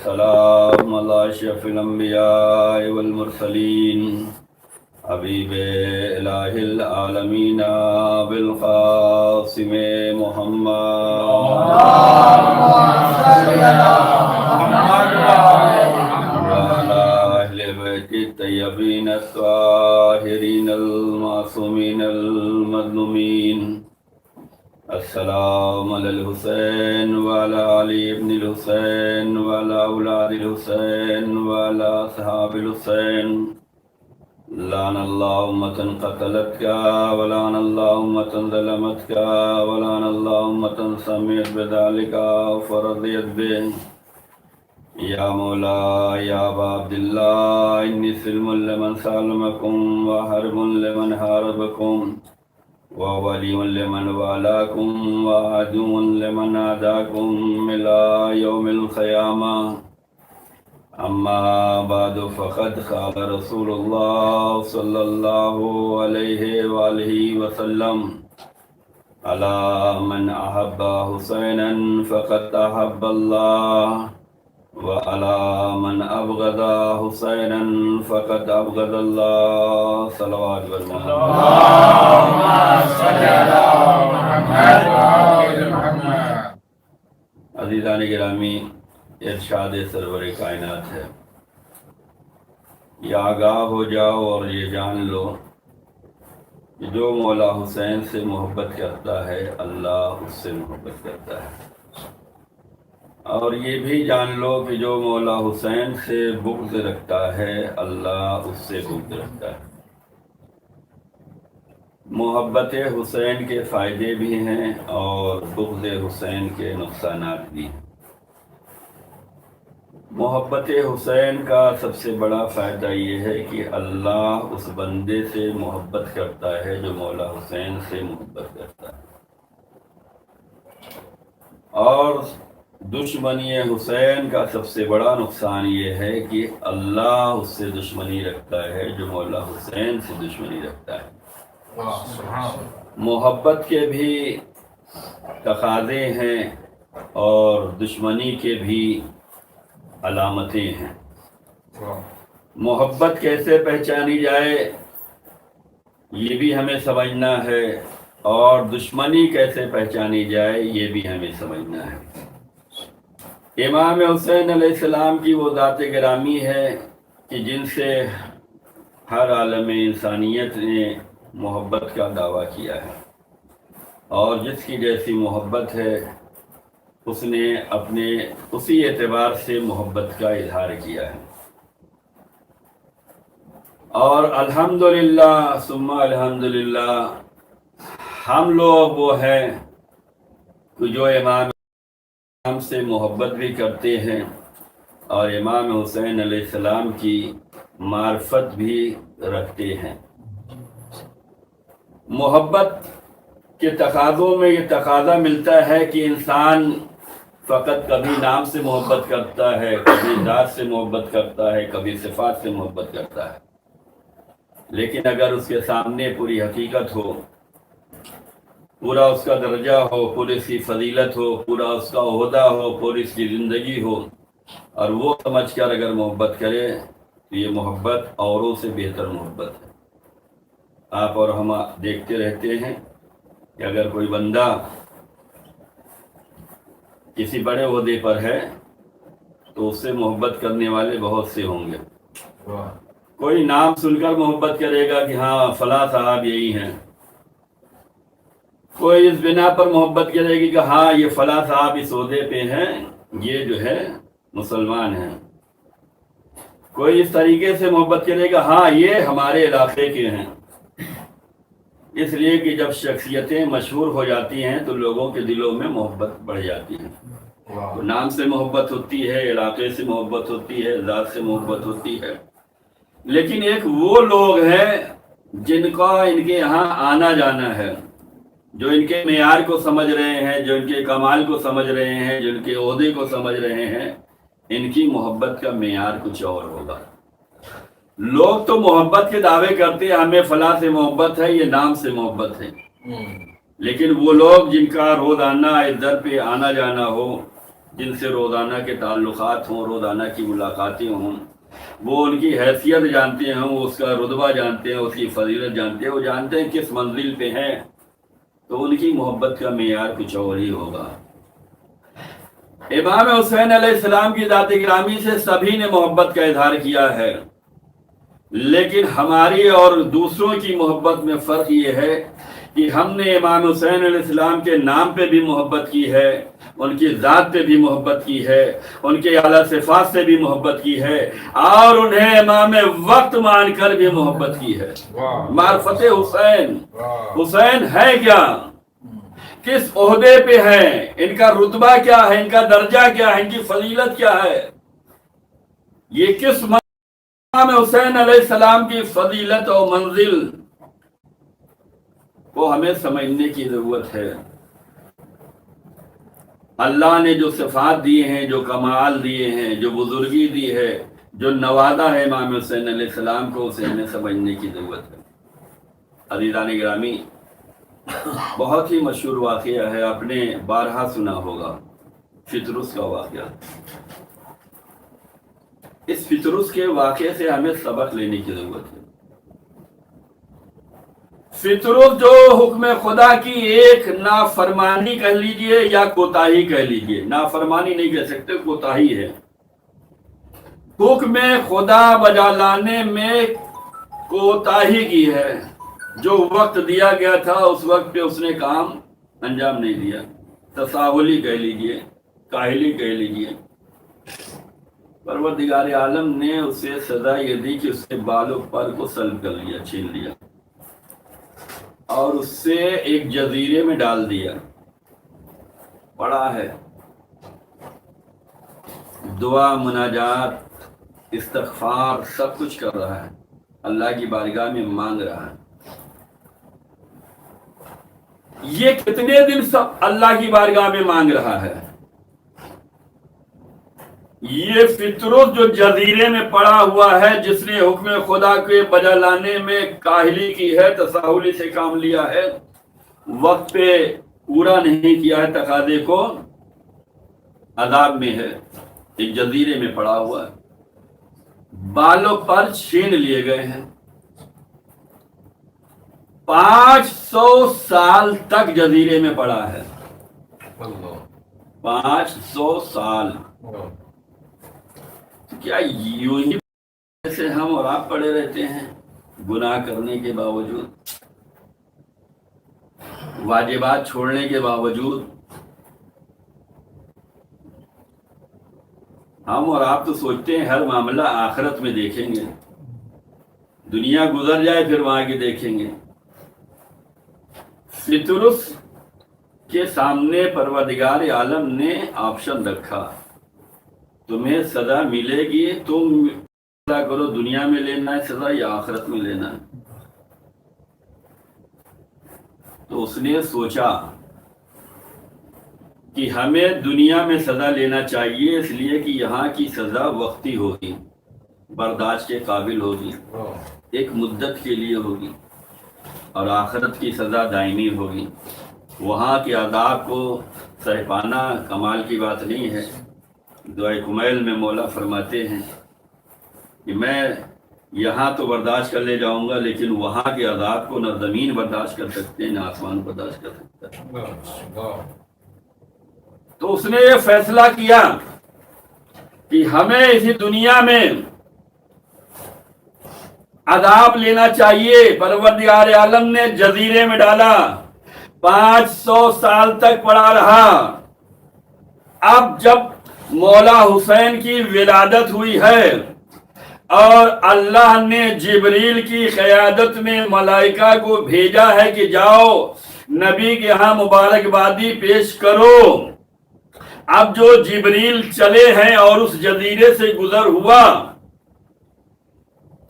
والسلام على أشرف الأنبياء والمرسلين حبیب الہ العالمین بالقاسم محمد وعلى أهل بیت الطیبین الطاہرین المعصومین المظلومین السلام علی الحسین وعلى علی ابن الحسین وعلى اولاد الحسین وعلى اصحاب الحسین لعن اللہ امتن قتلتک ولعن اللہ امتن ظلمتک ولعن اللہ امتن سمعت بذلک فرضیت بہ یا مولا یا ابا عبداللہ انی سلم لمن سالمکم وحرب لمن حاربکم وولی لمن والاکم وعدو لمن عاداکم الى یوم القیامہ اما بعد فقد قال رسول اللہ صلی اللہ علیہ وآلہ وسلم الا من احب حسینا فقد احب اللہ وَعَلَى مَنْ أَبْغَضَ حُسَيْنًا فَقَدْ أَبْغَضَ اللَّهُ صلوات اللهم صل على محمد وآل محمد۔ عزیزان گرامی، ارشاد سرور کائنات ہے، یا آگاہ ہو جاؤ اور یہ جان لو کہ جو مولا حسین سے محبت کرتا ہے اللہ اس سے محبت کرتا ہے، اور یہ بھی جان لو کہ جو مولا حسین سے بغض رکھتا ہے اللہ اس سے بغض رکھتا ہے۔ محبت حسین کے فائدے بھی ہیں اور بغض حسین کے نقصانات بھی ہیں۔ محبت حسین کا سب سے بڑا فائدہ یہ ہے کہ اللہ اس بندے سے محبت کرتا ہے جو مولا حسین سے محبت کرتا ہے، اور دشمنی حسین کا سب سے بڑا نقصان یہ ہے کہ اللہ اس سے دشمنی رکھتا ہے جو مولا حسین سے دشمنی رکھتا ہے۔ محبت کے بھی تقاضے ہیں اور دشمنی کے بھی علامتیں ہیں۔ محبت کیسے پہچانی جائے یہ بھی ہمیں سمجھنا ہے، اور دشمنی کیسے پہچانی جائے یہ بھی ہمیں سمجھنا ہے۔ امام حسین علیہ السلام کی وہ ذات گرامی ہے کہ جن سے ہر عالم انسانیت نے محبت کا دعویٰ کیا ہے، اور جس کی جیسی محبت ہے اس نے اپنے اسی اعتبار سے محبت کا اظہار کیا ہے۔ اور الحمدللہ ثم الحمدللہ ہم لوگ وہ ہیں کہ جو امام ہم سے محبت بھی کرتے ہیں اور امام حسین علیہ السلام کی معرفت بھی رکھتے ہیں۔ محبت کے تقاضوں میں یہ تقاضا ملتا ہے کہ انسان فقط کبھی نام سے محبت کرتا ہے، کبھی ذات سے محبت کرتا ہے، کبھی صفات سے محبت کرتا ہے، لیکن اگر اس کے سامنے پوری حقیقت ہو، پورا اس کا درجہ ہو، پوری اس کی فضیلت ہو، پورا اس کا عہدہ ہو، پوری اس کی زندگی ہو، اور وہ سمجھ کر اگر محبت کرے تو یہ محبت اوروں سے بہتر محبت ہے۔ آپ اور ہم دیکھتے رہتے ہیں کہ اگر کوئی بندہ کسی بڑے عہدے پر ہے تو اس سے محبت کرنے والے بہت سے ہوں گے۔ کوئی نام سن کر محبت کرے گا کہ ہاں فلاں صاحب یہی ہیں، کوئی اس بنا پر محبت کرے گی کہ ہاں یہ فلاں صاحب اس عہدے پہ ہیں، یہ جو ہے مسلمان ہیں، کوئی اس طریقے سے محبت کرے گا ہاں یہ ہمارے علاقے کے ہیں۔ اس لیے کہ جب شخصیتیں مشہور ہو جاتی ہیں تو لوگوں کے دلوں میں محبت بڑھ جاتی ہے، تو نام سے محبت ہوتی ہے، علاقے سے محبت ہوتی ہے، ذات سے محبت ہوتی ہے، لیکن ایک وہ لوگ ہیں جن کا ان کے یہاں آنا جانا ہے، جو ان کے معیار کو سمجھ رہے ہیں، جو ان کے کمال کو سمجھ رہے ہیں، جو ان کے عہدے کو سمجھ رہے ہیں، ان کی محبت کا معیار کچھ اور ہوگا۔ لوگ تو محبت کے دعوے کرتے ہیں ہمیں فلاں سے محبت ہے، یہ نام سے محبت ہے، لیکن وہ لوگ جن کا روزانہ اس در پہ آنا جانا ہو، جن سے روزانہ کے تعلقات ہوں، روزانہ کی ملاقاتیں ہوں، وہ ان کی حیثیت جانتے ہیں، وہ اس کا رتبہ جانتے ہیں، اس کی فضیلت جانتے ہیں، وہ جانتے ہیں کس منزل پہ ہیں، تو ان کی محبت کا معیار کچھ اور ہی ہوگا۔ امام حسین علیہ السلام کی ذات گرامی سے سبھی نے محبت کا اظہار کیا ہے، لیکن ہماری اور دوسروں کی محبت میں فرق یہ ہے کہ ہم نے امام حسین علیہ السلام کے نام پہ بھی محبت کی ہے، ان کی ذات پہ بھی محبت کی ہے، ان کے اعلیٰ صفات سے بھی محبت کی ہے، اور انہیں امام وقت مان کر بھی محبت کی ہے۔ معرفت حسین، حسین ہے کیا، کس عہدے پہ ہیں، ان کا رتبہ کیا ہے، ان کا درجہ کیا ہے، ان کی فضیلت کیا ہے، یہ کس امام حسین علیہ السلام کی فضیلت اور منزل کو ہمیں سمجھنے کی ضرورت ہے۔ اللہ نے جو صفات دیے ہیں، جو کمال دیے ہیں، جو بزرگی دی ہے، جو نوازا ہے امام حسین علیہ السلام کو، اسے ہمیں سمجھنے کی ضرورت ہے۔ عزیزان گرامی، بہت ہی مشہور واقعہ ہے، آپ نے بارہا سنا ہوگا، فطرس کا واقعہ۔ اس فطرس کے واقعے سے ہمیں سبق لینے کی ضرورت ہے۔ فطرس جو حکم خدا کی ایک نافرمانی کہہ لیجئے یا کوتاہی کہہ لیجئے، نافرمانی نہیں کہہ سکتے، کوتاہی ہے، حکم خدا بجا لانے میں کوتاہی کی ہے۔ جو وقت دیا گیا تھا اس وقت پہ اس نے کام انجام نہیں دیا، تساہلی کہہ لیجئے، کاہلی کہہ لیجئے۔ پروردگار عالم نے اسے سزا یہ دی کہ اس کے بال و پر کو سلب کر لیا، چھین لیا، اور اس سے ایک جزیرے میں ڈال دیا۔ پڑا ہے، دعا، مناجات، استغفار سب کچھ کر رہا ہے، اللہ کی بارگاہ میں مانگ رہا ہے۔ یہ کتنے دن سب اللہ کی بارگاہ میں مانگ رہا ہے؟ یہ فطرس جو جزیرے میں پڑا ہوا ہے، جس نے حکم خدا کے بجا لانے میں کاہلی کی ہے، تساہلی سے کام لیا ہے، وقت پہ پورا نہیں کیا ہے تقاضے کو، عذاب میں ہے، ایک جزیرے میں پڑا ہوا ہے، بالوں پر چھین لیے گئے ہیں۔ 500 سال تک جزیرے میں پڑا ہے، 500 سال۔ کیا یوں ہی جیسے ہم اور آپ پڑے رہتے ہیں گناہ کرنے کے باوجود، واجبات چھوڑنے کے باوجود؟ ہم اور آپ تو سوچتے ہیں ہر معاملہ آخرت میں دیکھیں گے، دنیا گزر جائے پھر وہاں کے دیکھیں گے۔ فطرس کے سامنے پروردگار عالم نے آپشن رکھا، تمہیں سزا ملے گی، تم فیصلہ کرو دنیا میں لینا ہے سزا یا آخرت میں لینا ہے۔ تو اس نے سوچا کہ ہمیں دنیا میں سزا لینا چاہیے، اس لیے کہ یہاں کی سزا وقتی ہوگی، برداشت کے قابل ہوگی، ایک مدت کے لیے ہوگی، اور آخرت کی سزا دائمی ہوگی۔ وہاں کے عذاب کو سہ پانا کمال کی بات نہیں ہے۔ دعائے کمیل میں مولا فرماتے ہیں کہ میں یہاں تو برداشت کر لے جاؤں گا، لیکن وہاں کے عذاب کو نہ زمین برداشت کر سکتے نہ آسمان برداشت کر سکتا۔ تو اس نے یہ فیصلہ کیا کہ ہمیں اسی دنیا میں عذاب لینا چاہیے۔ پروردگار عالم نے جزیرے میں ڈالا، 500 سال تک پڑا رہا۔ اب جب مولا حسین کی ولادت ہوئی ہے اور اللہ نے جبریل کی قیادت میں ملائکہ کو بھیجا ہے کہ جاؤ نبی کے ہاں مبارکبادی پیش کرو، اب جو جبریل چلے ہیں اور اس جزیرے سے گزر ہوا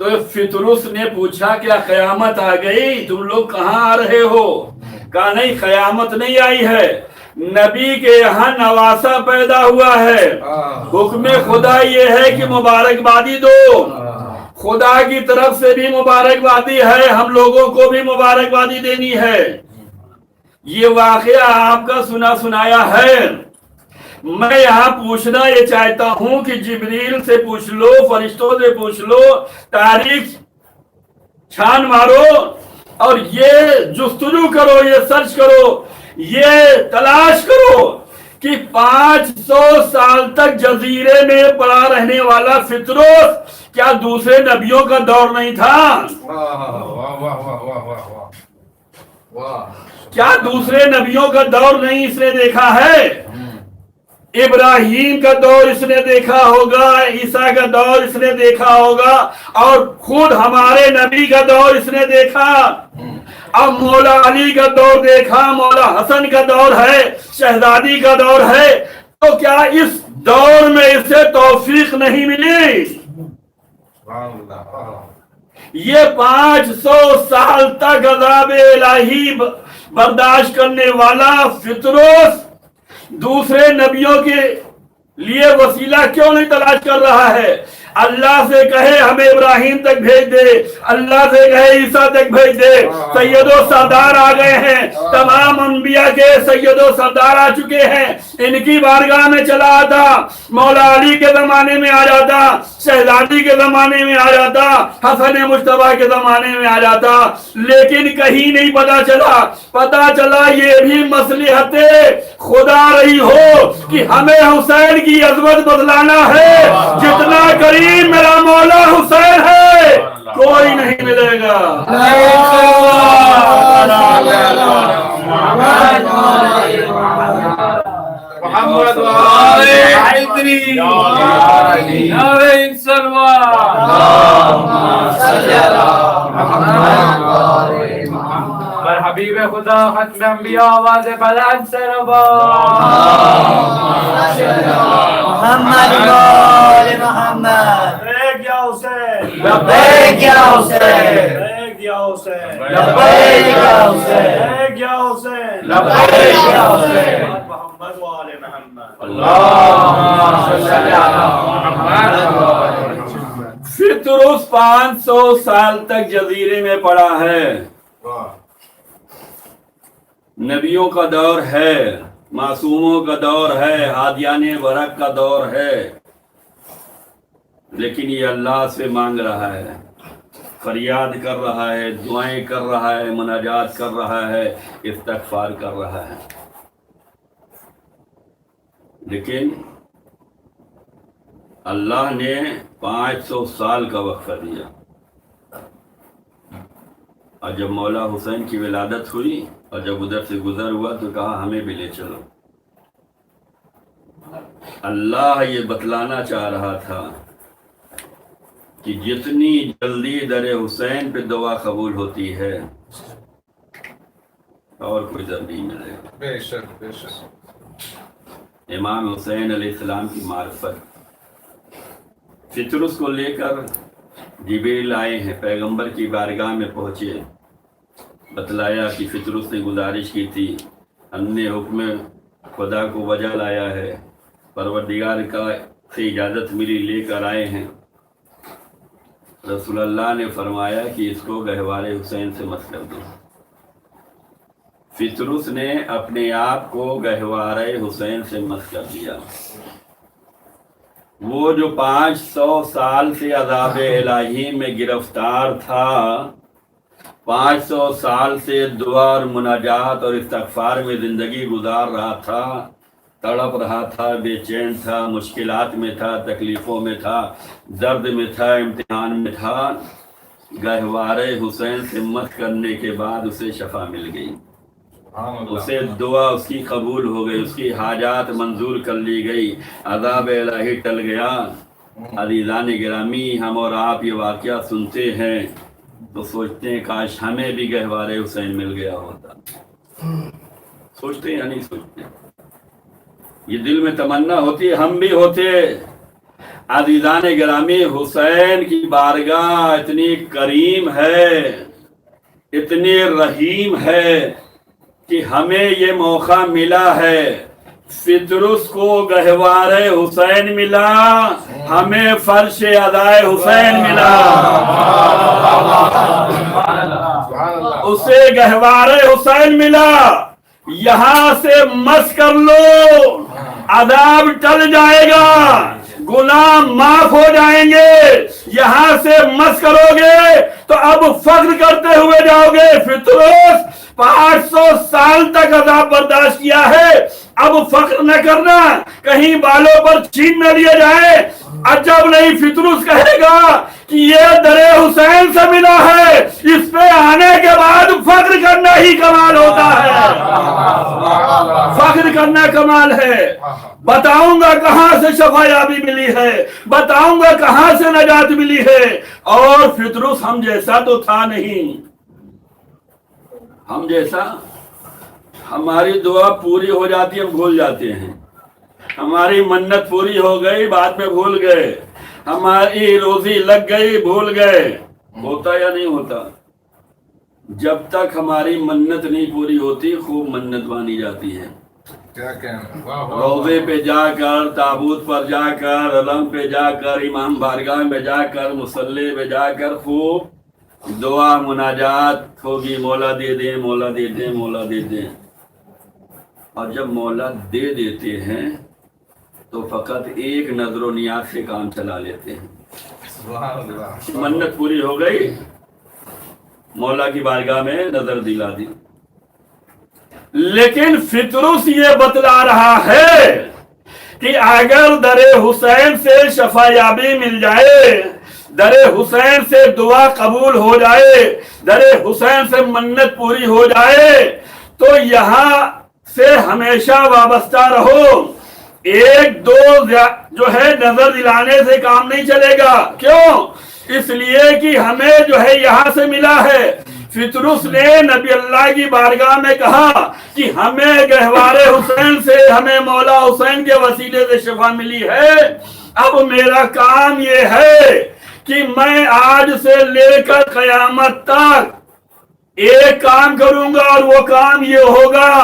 تو فطرس نے پوچھا کیا قیامت آ گئی؟ تم لوگ کہاں آ رہے ہو؟ کہا نہیں، قیامت نہیں آئی ہے، نبی کے یہاں نواسا پیدا ہوا ہے، حکم خدا یہ ہے کہ مبارکبادی دو، خدا کی طرف سے بھی مبارکبادی ہے، ہم لوگوں کو بھی مبارکبادی دینی ہے۔ یہ واقعہ آپ کا سنا سنایا ہے، میں یہاں پوچھنا یہ چاہتا ہوں کہ جبریل سے پوچھ لو، فرشتوں سے پوچھ لو، تاریخ چھان مارو اور یہ جستجو کرو، یہ سرچ کرو، یہ تلاش کرو کہ 500 سال تک جزیرے میں پڑا رہنے والا فطروس کیا دوسرے نبیوں کا دور نہیں تھا؟ کیا دوسرے نبیوں کا دور نہیں اس نے دیکھا ہے؟ ابراہیم کا دور اس نے دیکھا ہوگا، عیسیٰ کا دور اس نے دیکھا ہوگا، اور خود ہمارے نبی کا دور اس نے دیکھا، اب مولا علی کا دور دیکھا، مولا حسن کا دور ہے، شہزادی کا دور ہے، تو کیا اس دور میں اسے توفیق نہیں ملی؟ یہ 500 سال تک عذاب الہی برداشت کرنے والا فطروس دوسرے نبیوں کے لیے وسیلہ کیوں نہیں تلاش کر رہا ہے؟ اللہ سے کہے ہمیں ابراہیم تک بھیج دے، اللہ سے کہے عیسیٰ تک بھیج دے، سید و سردار آ گئے ہیں، تمام انبیاء کے سید و سردار آ چکے ہیں، ان کی بارگاہ میں چلا آتا، مولا علی کے زمانے میں آ جاتا، شہزادی کے زمانے میں آ جاتا، حسن مجتبیٰ کے زمانے میں آ جاتا، لیکن کہیں نہیں پتا چلا یہ بھی مصلحت خدا رہی ہو کہ ہمیں حسین کی عظمت بتلانا ہے، جتنا کریم میرا مولا حسین ہے کوئی نہیں ملے گا۔ محمد حبیب خدا ختم انبیاء آواز بلند سے روا محمد محمد لبیک یا حسین، لبیک یا حسین، لبیک یا حسین، لبیک یا حسین، لبیک یا حسین، لبیک یا حسین۔ محمد و آل محمد۔ اللہم صلی علی محمد۔ فطروس 500 سال تک جزیرے میں پڑا ہے، نبیوں کا دور ہے، معصوموں کا دور ہے، ہادیان برق کا دور ہے، لیکن یہ اللہ سے مانگ رہا ہے، فریاد کر رہا ہے، دعائیں کر رہا ہے، مناجات کر رہا ہے، استغفار کر رہا ہے، لیکن اللہ نے 500 سال کا وقفہ دیا، اور جب مولا حسین کی ولادت ہوئی اور جب ادھر سے گزر ہوا تو کہا ہمیں بھی لے چلو۔ اللہ یہ بتلانا چاہ رہا تھا کہ جتنی جلدی در حسین پہ دعا قبول ہوتی ہے اور کوئی در نہیں ملے گا۔ بے شک بے شک۔ امام حسین علیہ السلام کی معرفت، فطروس کو لے کر جبریل آئے ہیں، پیغمبر کی بارگاہ میں پہنچے، بتلایا کہ فطروس نے گزارش کی تھی، ہم نے حکم خدا کو بجا لایا ہے، پروردگار کا سے اجازت ملی، لے کر آئے ہیں۔ رسول اللہ نے فرمایا کہ اس کو گہوار حسین سے مت کر دو۔ فطروس نے اپنے آپ کو گہوار حسین سے مس کر دیا۔ وہ جو 500 سال سے عذاب الہی میں گرفتار تھا، 500 سال سے دعا اور مناجات اور استغفار میں زندگی گزار رہا تھا، تڑپ رہا تھا، بے چین تھا، مشکلات میں تھا، تکلیفوں میں تھا، درد میں تھا، امتحان میں تھا، گہوار حسین سے مس کرنے کے بعد اسے شفا مل گئی، اسے دعا اس کی قبول ہو گئی، اس کی حاجات منظور کر لی گئی، عذاب الہی ٹل گیا۔ عزیزان گرامی، ہم اور آپ یہ واقعہ سنتے ہیں تو سوچتے ہیں کاش ہمیں بھی گہوار حسین مل گیا ہوتا۔ سوچتے ہیں یا نہیں سوچتے؟ یہ دل میں تمنا ہوتی ہے ہم بھی ہوتے۔ عزیزان گرامی، حسین کی بارگاہ اتنی کریم ہے، اتنی رحیم ہے کہ ہمیں یہ موقع ملا ہے۔ فطروس کو گہوار حسین ملا، ہمیں فرش ادائے حسین ملا۔ اسے گہوار حسین ملا، یہاں سے مس کر لو، عذاب ٹل جائے گا، گناہ معاف ہو جائیں گے، یہاں سے مس کرو گے تو اب فخر کرتے ہوئے جاؤ گے فطروس 500 سال تک عذاب برداشت کیا ہے، اب فخر نہ کرنا کہیں بالوں پر چھین نہ لیے جائے۔ عجب نہیں فطروس کہے گا کہ یہ در حسین سے ملا ہے، اس پہ آنے کے بعد فخر کرنا ہی کمال ہوتا ہے، فخر کرنا کمال ہے۔ بتاؤں گا کہاں سے شفا یابی ملی ہے، بتاؤں گا کہاں سے نجات ملی ہے۔ اور فطروس ہم جیسا تو تھا نہیں، ہم جیسا ہماری دعا پوری ہو جاتی ہے ہم بھول جاتے ہیں، ہماری منت پوری ہو گئی بعد میں بھول گئے، ہماری روزی لگ گئی بھول گئے۔ ہوتا یا نہیں ہوتا؟ جب تک ہماری منت نہیں پوری ہوتی خوب منت مانی جاتی ہے، روزے پہ جا کر، تابوت پر جا کر، علم پہ جا کر، امام بارگاہ میں جا کر، مصلی پہ جا کر خوب دعا مناجات ہوگی، مولا دے دیں، مولا دے دیں، مولا دے دیں۔ اور جب مولا دے دیتے ہیں تو فقط ایک نظر و نیاز سے کام چلا لیتے ہیں۔ منت پوری ہو گئی، مولا کی بارگاہ میں نظر دلا دی۔ لیکن فطروس یہ بتلا رہا ہے کہ اگر در حسین سے شفا یابی مل جائے، در حسین سے دعا قبول ہو جائے، در حسین سے منت پوری ہو جائے تو یہاں سے ہمیشہ وابستہ رہو، ایک دو جو ہے نظر دلانے سے کام نہیں چلے گا۔ کیوں؟ اس لیے کہ ہمیں جو ہے یہاں سے ملا ہے۔ فطروس نے نبی اللہ کی بارگاہ میں کہا کہ ہمیں گہوار حسین سے، ہمیں مولا حسین کے وسیلے سے شفا ملی ہے، اب میرا کام یہ ہے کہ میں آج سے لے کر قیامت تک ایک کام کروں گا، اور وہ کام یہ ہوگا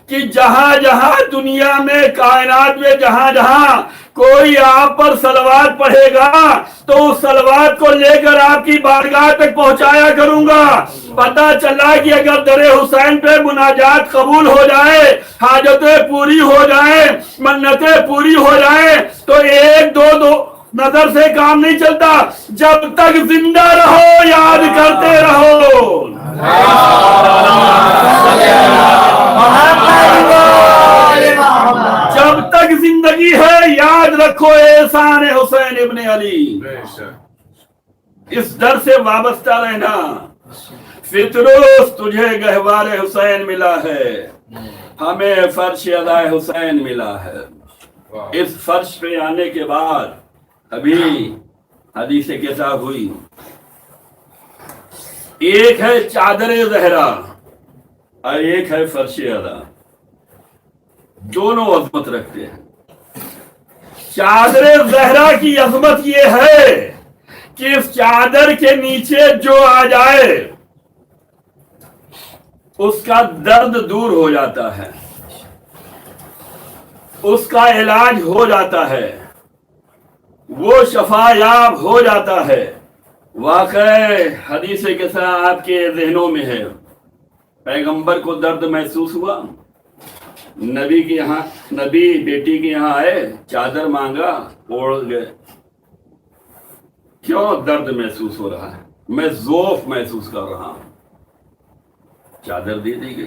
کہ جہاں جہاں دنیا میں، کائنات میں جہاں جہاں کوئی آپ پر صلوات پڑھے گا تو اس صلوات کو لے کر آپ کی بارگاہ تک پہنچایا کروں گا۔ پتہ چلا کہ اگر در حسین پہ مناجات قبول ہو جائے، حاجتیں پوری ہو جائیں، منتیں پوری ہو جائیں تو ایک دو نظر سے کام نہیں چلتا، جب تک زندہ رہو یاد کرتے رہو۔ جب تک زندگی ہے یاد رکھو احسان حسین ابن علی، اس در سے وابستہ رہنا۔ فطروس تجھے گہوار حسین ملا ہے، ہمیں فرش ادا حسین ملا ہے۔ اس فرش پہ آنے کے بعد ابھی حدیث کیسا ہوئی، ایک ہے چادر زہرا اور ایک ہے فرش ادا، دونوں عظمت رکھتے ہیں۔ چادر زہرا کی عظمت یہ ہے کہ اس چادر کے نیچے جو آ جائے اس کا درد دور ہو جاتا ہے، اس کا علاج ہو جاتا ہے، وہ شفا یاب ہو جاتا ہے۔ واقع حدیث کے ساتھ آپ کے ذہنوں میں ہے، پیغمبر کو درد محسوس ہوا، نبی کے یہاں، نبی بیٹی کے یہاں آئے، چادر مانگا، اوڑھ گئے۔ کیوں درد محسوس ہو رہا ہے؟ میں ذوف محسوس کر رہا ہوں۔ چادر دے دی گئی۔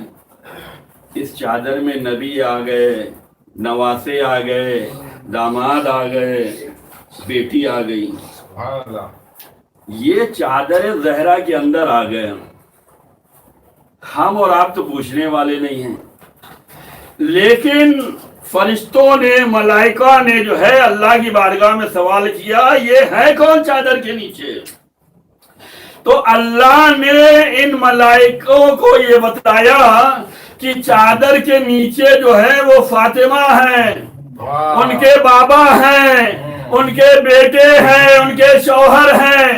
اس چادر میں نبی آ گئے، نواسے آ گئے، داماد آ گئے، بیٹی آ گئی، یہ چادر زہرا کے اندر آ گئے۔ ہم اور آپ تو پوچھنے والے نہیں ہیں، لیکن فرشتوں نے، ملائکہ نے جو ہے اللہ کی بارگاہ میں سوال کیا یہ ہے کون چادر کے نیچے؟ تو اللہ نے ان ملائکوں کو یہ بتایا کہ چادر کے نیچے جو ہے وہ فاطمہ ہیں، ان کے بابا ہیں، ان کے بیٹے ہیں، ان کے شوہر ہیں۔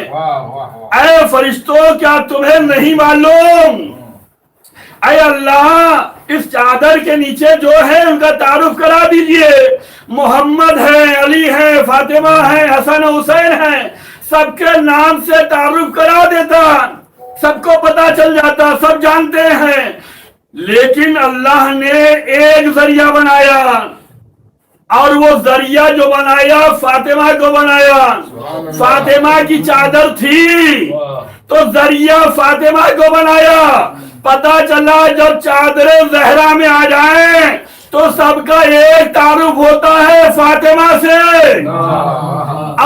اے فرشتوں کیا تمہیں نہیں معلوم؟ اے اللہ اس چادر کے نیچے جو ہے ان کا تعارف کرا دیجئے، محمد ہے، علی ہے، فاطمہ ہے، حسن حسین ہیں، سب کے نام سے تعارف کرا دیتا، سب کو پتا چل جاتا، سب جانتے ہیں۔ لیکن اللہ نے ایک ذریعہ بنایا، اور وہ ذریعہ جو بنایا فاطمہ کو بنایا. فاطمہ کی چادر تھی تو ذریعہ فاطمہ کو بنایا. پتا چلا جب چادر زہرا میں آ جائیں تو سب کا ایک تعارف ہوتا ہے فاطمہ سے,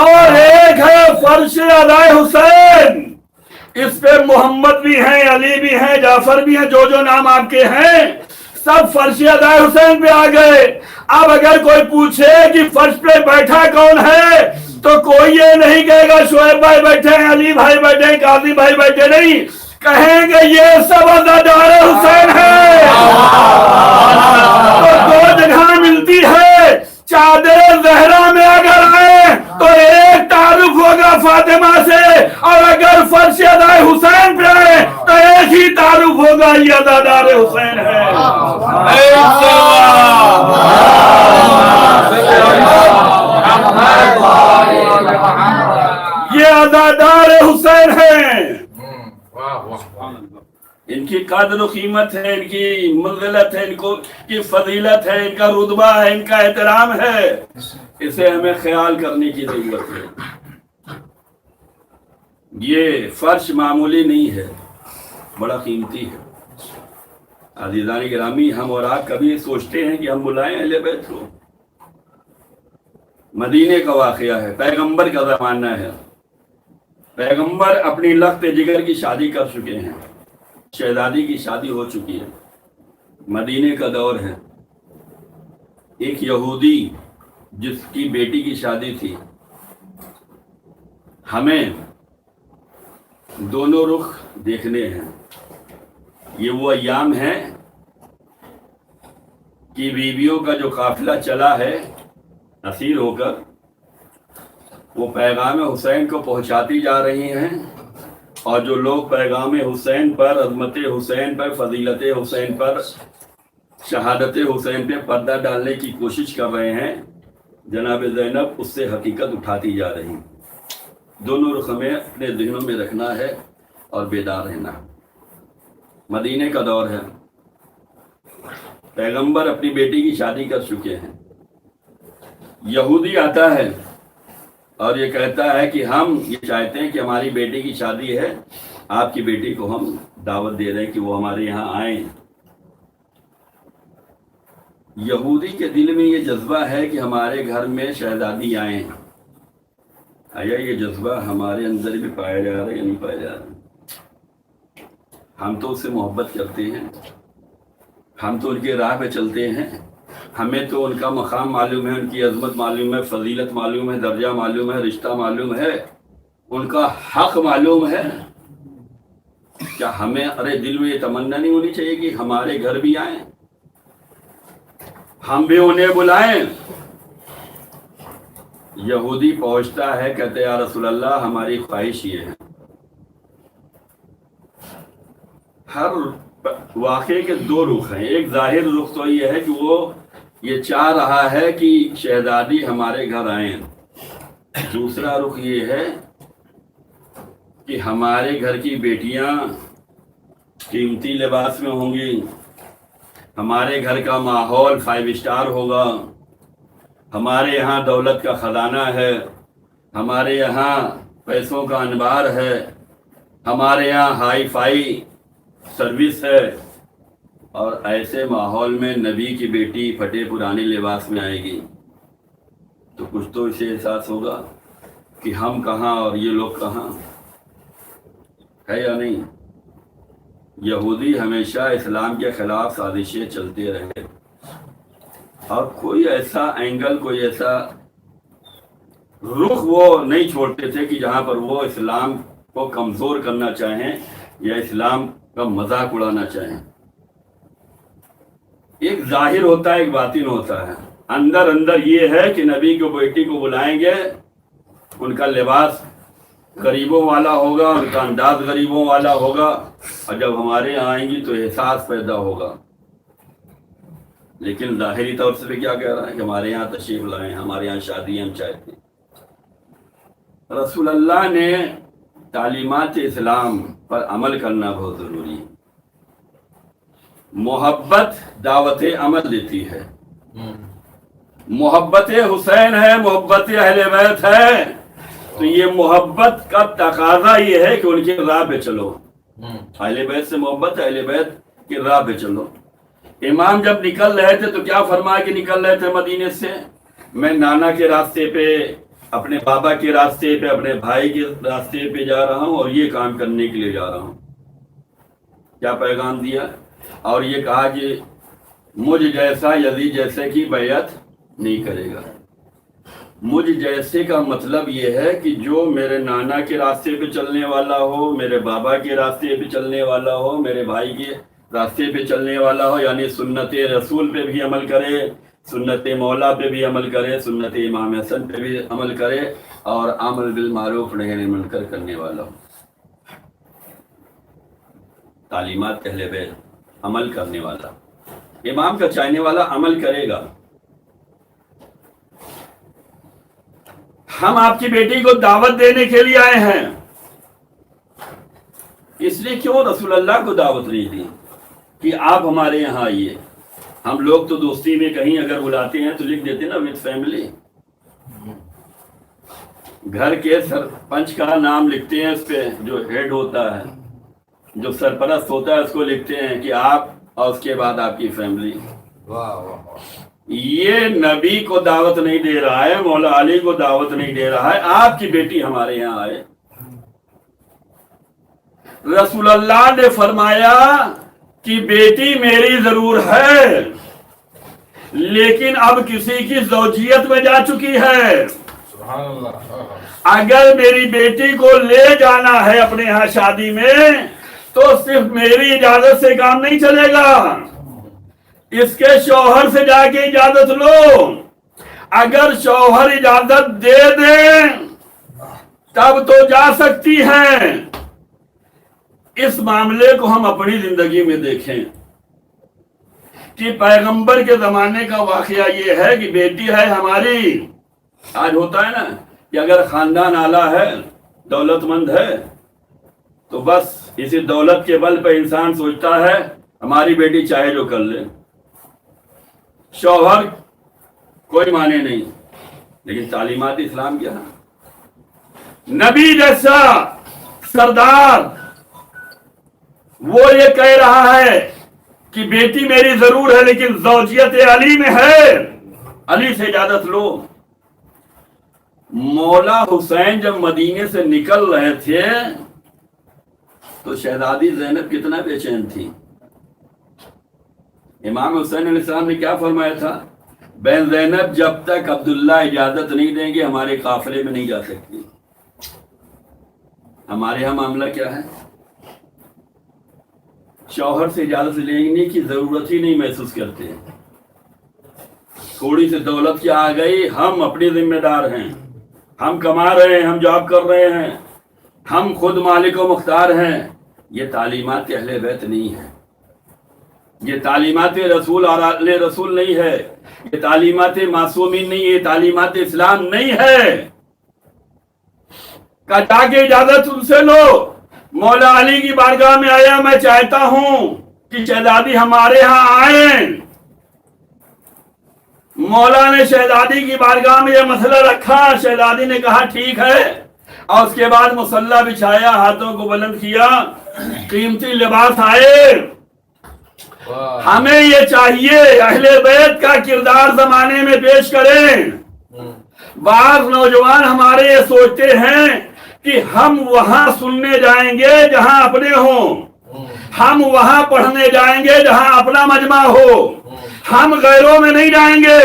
اور ایک ہے فرش ادائے حسین. اس پہ محمد بھی ہیں, علی بھی ہیں, جعفر بھی ہیں, جو نام آپ کے ہیں سب فرش ادائے حسین پہ آ گئے. اب اگر کوئی پوچھے کہ فرش پہ بیٹھا کون ہے تو کوئی یہ نہیں کہے گا شعیب بھائی بیٹھے ہیں, علی بھائی بیٹھے ہیں, قاضی بھائی بیٹھے, نہیں کہیں گے یہ سب عزادار حسین ہے. تو دو جگہ ملتی ہے, چادر زہرا میں اگر آئے تو ایک تعارف ہوگا فاطمہ سے, اور اگر فرش ادائے حسین پہ آئے تو ایک ہی تعارف ہوگا یہ عزادار حسین ہے. یہ عزادار حسین ہیں. ان کی قدر و قیمت ہے, ان کی منزلت ہے, ان کو کی فضیلت ہے, ان کا رتبہ ہے, ان کا احترام ہے. اسے ہمیں خیال کرنے کی ضرورت ہے. یہ فرش معمولی نہیں ہے, بڑا قیمتی ہے. عزیزان گرامی, ہم اور آپ کبھی سوچتے ہیں کہ ہم بلائیں اہل بیت کو؟ مدینے کا واقعہ ہے, پیغمبر کا زمانہ ہے. پیغمبر اپنی لخت جگر کی شادی کر چکے ہیں, شہزادی کی شادی ہو چکی ہے. مدینے کا دور ہے. ایک یہودی جس کی بیٹی کی شادی تھی, ہمیں دونوں رخ دیکھنے ہیں. یہ وہ ایام ہیں کہ بیویوں کا جو قافلہ چلا ہے اسیر ہو کر, وہ پیغام حسین کو پہنچاتی جا رہی ہیں, اور جو لوگ پیغام حسین پر, عظمت حسین پر, فضیلت حسین پر, شہادت حسین پہ پردہ ڈالنے کی کوشش کر رہے ہیں, جناب زینب اس سے حقیقت اٹھاتی جا رہی. دونوں رخ ہمیں اپنے ذہنوں میں رکھنا ہے اور بیدار رہنا. مدینے کا دور ہے, پیغمبر اپنی بیٹی کی شادی کر چکے ہیں. یہودی آتا ہے اور یہ کہتا ہے کہ ہم یہ چاہتے ہیں کہ ہماری بیٹی کی شادی ہے, آپ کی بیٹی کو ہم دعوت دے رہے ہیں کہ وہ ہمارے یہاں آئیں. یہودی کے دل میں یہ جذبہ ہے کہ ہمارے گھر میں شہزادی آئیں. آیا یہ جذبہ ہمارے اندر بھی پایا جا رہا ہے یا نہیں پایا جا رہا؟ ہم تو اس سے محبت کرتے ہیں, ہم تو ان کے راہ پہ چلتے ہیں, ہمیں تو ان کا مقام معلوم ہے, ان کی عظمت معلوم ہے, فضیلت معلوم ہے, درجہ معلوم ہے, رشتہ معلوم ہے, ان کا حق معلوم ہے. کیا ہمیں ارے دل میں یہ تمنا نہیں ہونی چاہیے کہ ہمارے گھر بھی آئیں, ہم بھی انہیں بلائیں؟ یہودی پہنچتا ہے, کہتے یا رسول اللہ ہماری خواہش یہ ہے. ہر واقعے کے دو رخ ہیں. ایک ظاہر رخ تو یہ ہے کہ وہ یہ چاہ رہا ہے کہ شہزادی ہمارے گھر آئیں. دوسرا رخ یہ ہے کہ ہمارے گھر کی بیٹیاں قیمتی لباس میں ہوں گی, ہمارے گھر کا ماحول 5 اسٹار ہوگا, ہمارے یہاں دولت کا خزانہ ہے, ہمارے یہاں پیسوں کا انبار ہے, ہمارے یہاں ہائی فائی سروس ہے. اور ایسے ماحول میں نبی کی بیٹی پھٹے پرانے لباس میں آئے گی تو کچھ تو اسے احساس ہوگا کہ ہم کہاں اور یہ لوگ کہاں, ہے یا نہیں؟ یہودی ہمیشہ اسلام کے خلاف سازشیں چلتے رہے, اور کوئی ایسا اینگل, کوئی ایسا رخ وہ نہیں چھوڑتے تھے کہ جہاں پر وہ اسلام کو کمزور کرنا چاہیں یا اسلام کا مذاق اڑانا چاہیں. ایک ظاہر ہوتا ہے, ایک باطن ہوتا ہے. اندر اندر یہ ہے کہ نبی کو بیٹی کو بلائیں گے, ان کا لباس غریبوں والا ہوگا, ان کا انداز غریبوں والا ہوگا, اور جب ہمارے یہاں آئیں گی تو احساس پیدا ہوگا. لیکن ظاہری طور سے کیا کہہ رہا ہے کہ ہمارے یہاں تشریف لائیں, ہمارے یہاں شادی ہم چاہتے ہیں. رسول اللہ نے تعلیمات اسلام پر عمل کرنا بہت ضروری ہے. محبت دعوت عمل دیتی ہے. محبت حسین ہے، محبت اہل بیت ہے، تو یہ محبت کا تقاضا یہ ہے کہ ان کی راہ پہ چلو. اہل بیت سے محبت، اہل بیت کی راہ پہ چلو. امام جب نکل رہے تھے تو کیا فرمایا کہ نکل رہے تھے مدینے سے؟ میں نانا کے راستے پہ، اپنے بابا کے راستے پہ، اپنے بھائی کے راستے پہ جا رہا ہوں اور یہ کام کرنے کے لیے جا رہا ہوں. کیا پیغام دیا؟ اور یہ کہا کہ مجھ جیسا یزید جیسے کی بیعت نہیں کرے گا. مجھ جیسے کا مطلب یہ ہے کہ جو میرے نانا کے راستے پہ چلنے والا ہو، میرے بابا کے راستے پہ چلنے والا ہو، میرے بھائی کے راستے پہ چلنے والا ہو، یعنی سنت رسول پہ بھی عمل کرے، سنت مولا پہ بھی عمل کرے، سنت امام حسن پہ بھی عمل کرے، اور عمل بالمعروف نہی عن المنکر کرنے والا ہو. تعلیمات اہل بیت، عمل کرنے والا، امام کا چاہنے والا عمل کرے گا. ہم آپ کی بیٹی کو دعوت دینے کے لیے آئے ہیں. اس لیے کیوں رسول اللہ کو دعوت نہیں دی کہ آپ ہمارے یہاں آئیے؟ ہم لوگ تو دوستی میں کہیں اگر بلاتے ہیں تو لکھ دیتے نا وتھ فیملی. گھر کے سرپنچ کا نام لکھتے ہیں اس پہ، جو ہیڈ ہوتا ہے، جو سرپرست ہوتا ہے، اس کو لکھتے ہیں کہ آپ اور اس کے بعد آپ کی فیملی. یہ نبی کو دعوت نہیں دے رہا ہے، مولا علی کو دعوت نہیں دے رہا ہے. آپ کی بیٹی ہمارے یہاں آئے. رسول اللہ نے فرمایا کہ بیٹی میری ضرور ہے لیکن اب کسی کی زوجیت میں جا چکی ہے. اگر میری بیٹی کو لے جانا ہے اپنے یہاں شادی میں تو صرف میری اجازت سے کام نہیں چلے گا، اس کے شوہر سے جا کے اجازت لو. اگر شوہر اجازت دے دیں تب تو جا سکتی ہیں. اس معاملے کو ہم اپنی زندگی میں دیکھیں کہ پیغمبر کے زمانے کا واقعہ یہ ہے کہ بیٹی ہے ہماری. آج ہوتا ہے نا کہ اگر خاندان اعلیٰ ہے، دولت مند ہے، تو بس اسی دولت کے بل پہ انسان سوچتا ہے ہماری بیٹی چاہے جو کر لے، شوہر کوئی مانے نہیں. لیکن تعلیمات اسلام کیا ہے؟ نبی جیسا سردار وہ یہ کہہ رہا ہے کہ بیٹی میری ضرور ہے لیکن زوجیت علی میں ہے، علی سے اجازت لو. مولا حسین جب مدینے سے نکل رہے تھے تو شہزادی زینب کتنا بے چین تھی. امام حسین علیہ السلام نے کیا فرمایا تھا؟ بہن زینب جب تک عبداللہ اجازت نہیں دیں گے ہمارے قافلے میں نہیں جا سکتی. ہمارے ہاں معاملہ کیا ہے؟ شوہر سے اجازت لینے کی ضرورت ہی نہیں محسوس کرتے. تھوڑی سی دولت کی آ گئی، ہم اپنی ذمہ دار ہیں، ہم کما رہے ہیں، ہم جاب کر رہے ہیں، ہم خود مالک و مختار ہیں. یہ تعلیمات اہل بیت نہیں ہے، یہ تعلیمات رسول اور اہل رسول نہیں ہے، یہ تعلیمات معصومین نہیں ہے، یہ تعلیمات اسلام نہیں ہے. کہ جا کے اجازت ان سے لو. مولا علی کی بارگاہ میں آیا، میں چاہتا ہوں کہ شہزادی ہمارے ہاں آئیں. مولا نے شہزادی کی بارگاہ میں یہ مسئلہ رکھا، شہزادی نے کہا ٹھیک ہے، اور اس کے بعد مصلی بچھایا، ہاتھوں کو بلند کیا، قیمتی لباس آئے. ہمیں یہ چاہیے اہل بیت کا کردار زمانے میں پیش کریں. بعض نوجوان ہمارے یہ سوچتے ہیں کہ ہم وہاں سننے جائیں گے جہاں اپنے ہوں، ہم وہاں پڑھنے جائیں گے جہاں اپنا مجمع ہو، ہم غیروں میں نہیں جائیں گے،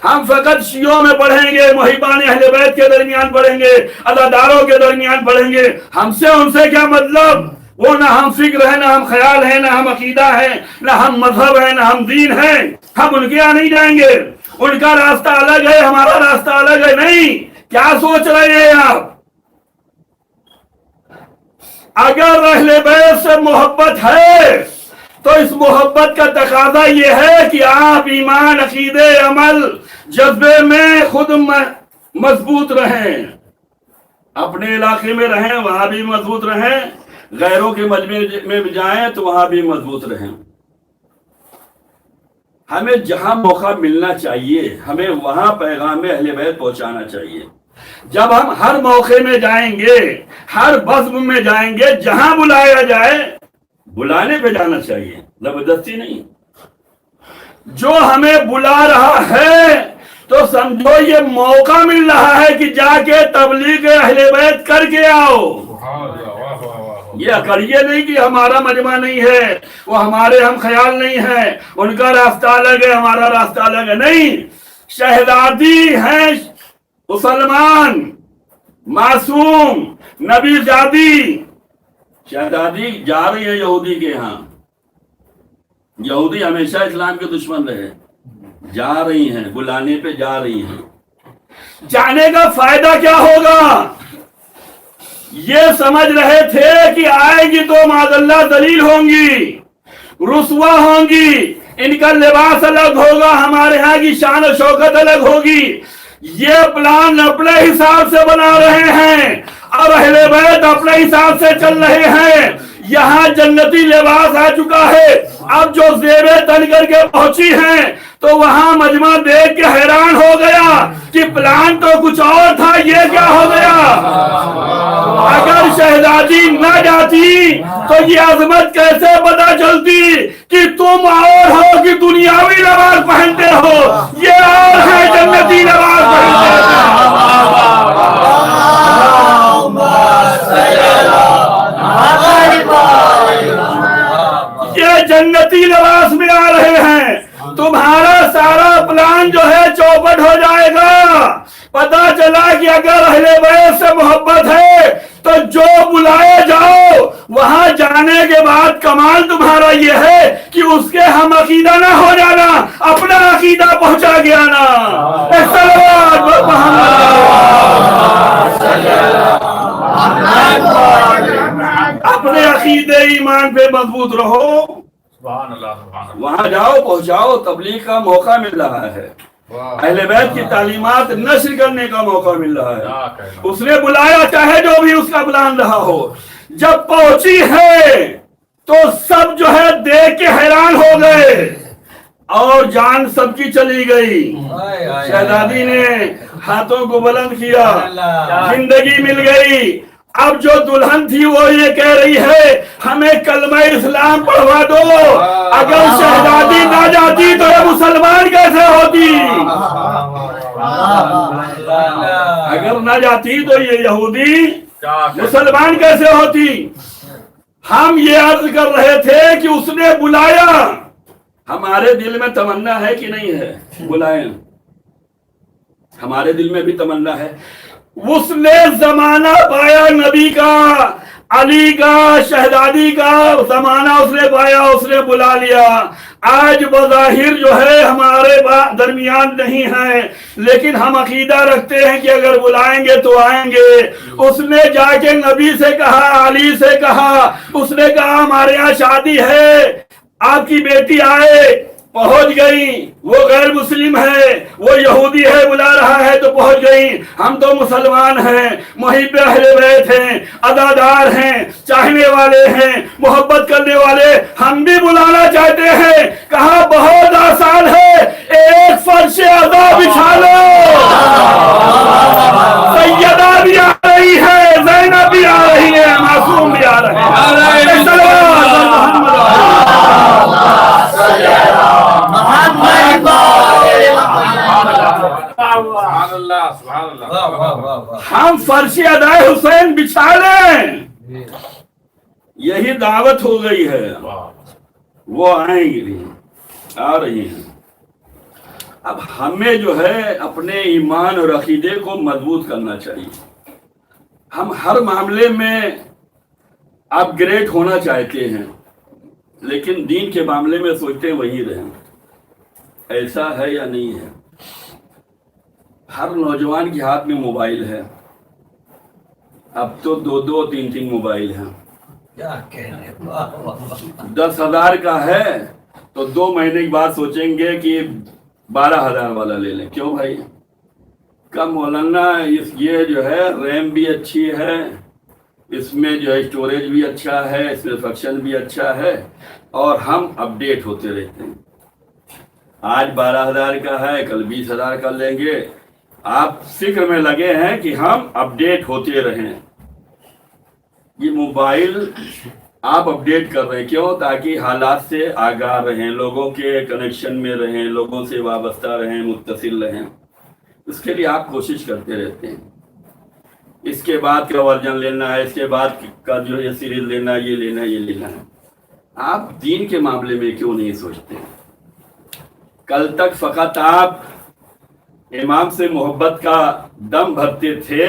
ہم فقط شیعوں میں پڑھیں گے، محبان اہل بیت کے درمیان پڑھیں گے، عزاداروں کے درمیان پڑھیں گے. ہم سے ان سے کیا مطلب؟ وہ نہ ہم فکر ہے، نہ ہم خیال ہے، نہ ہم عقیدہ ہے، نہ ہم مذہب ہے، نہ ہم دین ہے. ہم ان کے یہاں نہیں جائیں گے. ان کا راستہ الگ ہے، ہمارا راستہ الگ ہے. نہیں، کیا سوچ رہے ہیں آپ؟ اگر اہل بیت سے محبت ہے تو اس محبت کا تقاضا یہ ہے کہ آپ ایمان، عقیدے، عمل، جذبے میں خود مضبوط رہیں. اپنے علاقے میں رہیں، وہاں بھی مضبوط رہیں. غیروں کے مجمع میں بھی جائیں تو وہاں بھی مضبوط رہیں. ہمیں جہاں موقع ملنا چاہیے ہمیں وہاں پیغام اہل بیت پہنچانا چاہیے. جب ہم ہر موقع میں جائیں گے، ہر بزم میں جائیں گے، جہاں بلایا جائے بلانے پہ جانا چاہیے، زبردستی نہیں. جو ہمیں بلا رہا ہے تو سمجھو یہ موقع مل رہا ہے کہ جا کے تبلیغ اہل بیت کر کے آؤ. یہ اکڑیے نہیں کہ ہمارا مجمع نہیں ہے، وہ ہمارے ہم خیال نہیں ہے، ان کا راستہ الگ ہے ہمارا راستہ الگ ہے. نہیں، شہزادی ہیں مسلمان، معصوم، نبی زادی. شہزادی جا رہی ہے یہودی کے ہاں. یہودی ہمیشہ اسلام کے دشمن رہے، جا رہی ہیں، بلانے پہ جا رہی ہیں. جانے کا فائدہ کیا ہوگا؟ یہ سمجھ رہے تھے کہ آئے گی تو معاذ اللہ ذلیل ہوں گی، رسوا ہوں گی، ان کا لباس الگ ہوگا، ہمارے ہاں کی شان و شوکت الگ ہوگی. یہ پلان اپنے حساب سے بنا رہے ہیں، اب اہل بیت اپنے حساب سے چل رہے ہیں. یہاں جنتی لباس آ چکا ہے، اب جو زیبیں تن کر کے پہنچی ہیں تو وہاں مجمع دیکھ کے حیران ہو گیا کہ پلان تو کچھ اور تھا، یہ کیا ہو گیا. اگر شہزادی نہ جاتی تو یہ عظمت کیسے پتا چلتی کہ تم اور ہو کہ دنیاوی لباس پہنتے ہو، یہ اور ہے جنتی لباس پہنتے یہ جنتی لباس میں آ رہے ہیں. تمہارا سارا پلان جو ہے چوپٹ ہو جائے گا. پتا چلا کہ اگر اہل بیت سے محبت ہے تو جو بلائے جاؤ وہاں جانے کے بعد کمال تمہارا یہ ہے کہ اس کے ہم عقیدہ نہ ہو جانا، اپنا عقیدہ پہنچا گیا نا. اپنے عقیدے ایمان پہ مضبوط رہو. وہاں جاؤ، پہنچاؤ. تبلیغ کا موقع مل رہا ہے، اہل بیت کی تعلیمات نشر کرنے کا موقع مل رہا ہے. اس نے بلایا، چاہے جو بھی اس کا پلان رہا ہو. جب پہنچی ہے تو سب جو ہے دیکھ کے حیران ہو گئے اور جان سب کی چلی گئی. شہزادی نے ہاتھوں کو بلند کیا، زندگی مل گئی. اب جو دلہن تھی وہ یہ کہہ رہی ہے ہمیں کلمہ اسلام پڑھوا دو. اگر شہزادی نہ جاتی تو یہ مسلمان کیسے ہوتی؟ اگر نہ جاتی تو یہ یہودی مسلمان کیسے ہوتی؟ ہم یہ عرض کر رہے تھے کہ اس نے بلایا. ہمارے دل میں تمنا ہے کہ نہیں ہے؟ بلائیں. ہمارے دل میں بھی تمنا ہے. اس نے زمانہ پایا نبی کا، علی کا، شہزادی کا زمانہ اس نے پایا، اس نے بلا لیا. آج بظاہر جو ہے ہمارے درمیان نہیں ہے، لیکن ہم عقیدہ رکھتے ہیں کہ اگر بلائیں گے تو آئیں گے. اس نے جا کے نبی سے کہا، علی سے کہا، اس نے کہا ہمارے یہاں شادی ہے، آپ کی بیٹی آئے. پہنچ گئی. وہ غیر مسلم ہے، وہ یہودی ہے، بلا رہا ہے تو پہنچ گئی. ہم تو مسلمان ہیں، محب اہل بیت ہیں، عزادار ہیں، چاہنے والے ہیں، محبت کرنے والے. ہم بھی بلانا چاہتے ہیں. کہا بہت آسان ہے، ایک فرش عزا بچھا لو. سیدہ بھی آ رہی ہے، زینب بھی آ رہی ہے، معصوم بھی آ رہے ہیں. ہم فرش ادائے حسین بچھا لیں. یہی دعوت ہو گئی ہے. وہ آئیں گی، آ رہی ہیں. اب ہمیں جو ہے اپنے ایمان اور عقیدے کو مضبوط کرنا چاہیے. ہم ہر معاملے میں اپ گریڈ ہونا چاہتے ہیں، لیکن دین کے معاملے میں سوچتے وہی رہیں. ایسا ہے یا نہیں ہے؟ ہر نوجوان کے ہاتھ میں موبائل ہے. اب تو 2 3 موبائل ہیں. 10,000 کا ہے تو 2 مہینے کے بعد سوچیں گے کہ 12,000 والا لے لیں. کیوں بھائی؟ کم مولانا یہ جو ہے ریم بھی اچھی ہے، اس میں جو ہے اسٹوریج بھی اچھا ہے، اس میں فنکشن بھی اچھا ہے، اور ہم اپڈیٹ ہوتے رہتے ہیں. آج 12,000 کا ہے، کل 20,000 کا لیں گے. آپ فکر میں لگے ہیں کہ ہم اپڈیٹ ہوتے رہیں. یہ موبائل آپ اپڈیٹ کر رہے ہیں کیوں؟ تاکہ حالات سے آگاہ رہیں، لوگوں کے کنیکشن میں رہیں، لوگوں سے وابستہ رہیں، متصل رہیں. اس کے لیے آپ کوشش کرتے رہتے ہیں. اس کے بعد کا ورژن لینا ہے، اس کے بعد کا جو ہے سیریز لینا ہے، یہ لینا ہے، یہ لینا ہے. آپ دین کے معاملے میں کیوں نہیں سوچتے؟ کل تک فقط آپ امام سے محبت کا دم بھرتے تھے،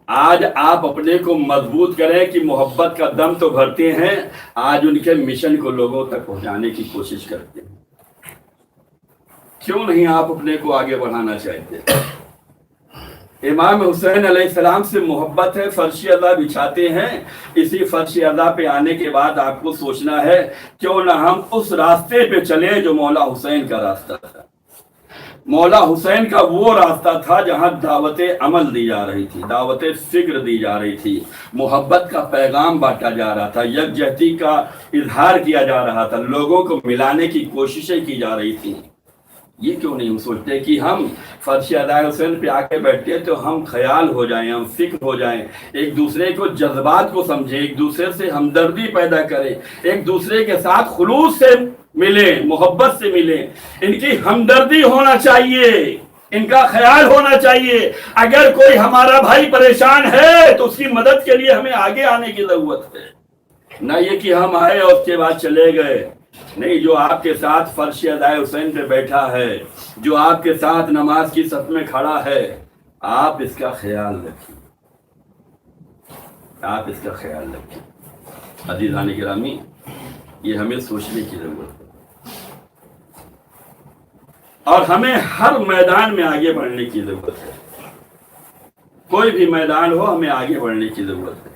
آج آپ اپنے کو مضبوط کریں کہ محبت کا دم تو بھرتے ہیں، آج ان کے مشن کو لوگوں تک پہنچانے کی کوشش کرتے ہیں. کیوں نہیں آپ اپنے کو آگے بڑھانا چاہتے؟ امام حسین علیہ السلام سے محبت ہے، فرش ادا بچھاتے ہیں. اسی فرش ادا پہ آنے کے بعد آپ کو سوچنا ہے کیوں نہ ہم اس راستے پہ چلیں جو مولا حسین کا راستہ تھا. مولا حسین کا وہ راستہ تھا جہاں دعوت عمل دی جا رہی تھی، دعوت فکر دی جا رہی تھی، محبت کا پیغام بانٹا جا رہا تھا، یکجہتی کا اظہار کیا جا رہا تھا، لوگوں کو ملانے کی کوششیں کی جا رہی تھیں. یہ کیوں نہیں ہم سوچتے کہ ہم فرش ادائے حسین پہ آ کے بیٹھتے تو ہم خیال ہو جائیں، ہم فکر ہو جائیں، ایک دوسرے کو جذبات کو سمجھیں، ایک دوسرے سے ہمدردی پیدا کریں، ایک دوسرے کے ساتھ خلوص سے ملیں، محبت سے ملیں. ان کی ہمدردی ہونا چاہیے، ان کا خیال ہونا چاہیے. اگر کوئی ہمارا بھائی پریشان ہے تو اس کی مدد کے لیے ہمیں آگے آنے کی ضرورت ہے. نہ یہ کہ ہم آئے اور اس کے بعد چلے گئے. نہیں، جو آپ کے ساتھ فرش ادائے حسین پہ بیٹھا ہے، جو آپ کے ساتھ نماز کی صف میں کھڑا ہے، آپ اس کا خیال رکھیں، آپ اس کا خیال رکھیں. عزیزان گرامی، یہ ہمیں سوچنے کی ضرورت ہے اور ہمیں ہر میدان میں آگے بڑھنے کی ضرورت ہے. کوئی بھی میدان ہو، ہمیں آگے بڑھنے کی ضرورت ہے.